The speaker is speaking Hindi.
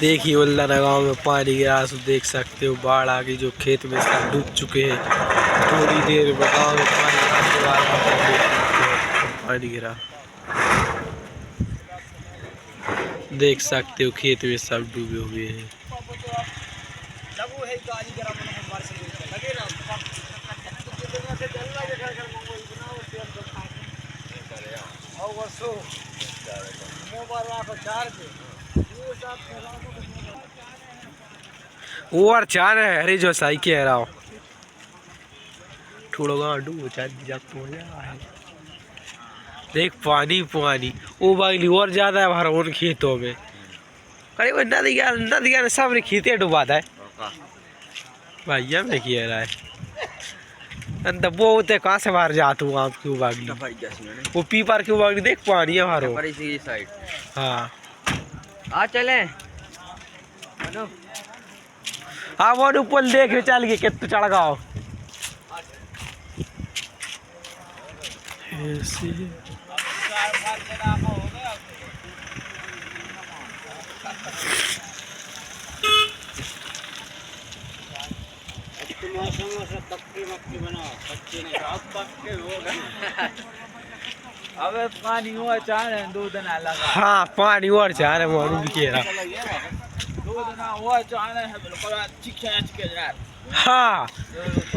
देखिए उल्ला गाँव में पानी गिरा, देख सकते हो बाढ़ आ गई, जो खेत में सब डूब चुके हैं। थोड़ी देर में गाँव में पानी आने वाला है, पानी गिरा, देख सकते हो खेत में सब डूबे हुए हैं। और चार है अरे जो सही कह रहा हो, थोड़ा गाँव डूब देख पानी पानी वो बागली और ज्यादा है हमारा उन खेतों में। अरे वो नदी ने सब खेते डुबा है भाई, हम नहीं किया रहा है अंदर वो होते कहाँ से बाहर जाते हूँ आप क्यों बागली, वो पीपर क्यों बागली, देख पानी है हमारा। हाँ आ चले हाँ वो ऊपर देख चल गए कितने चढ़ गाओ अबे पानी हुआ चाह रहे 2 दिन अलग। हाँ पानी और चाह रहे मारू भी कह रहा 2 दिन हुआ चाह रहे हैं बिल्कुल। हाँ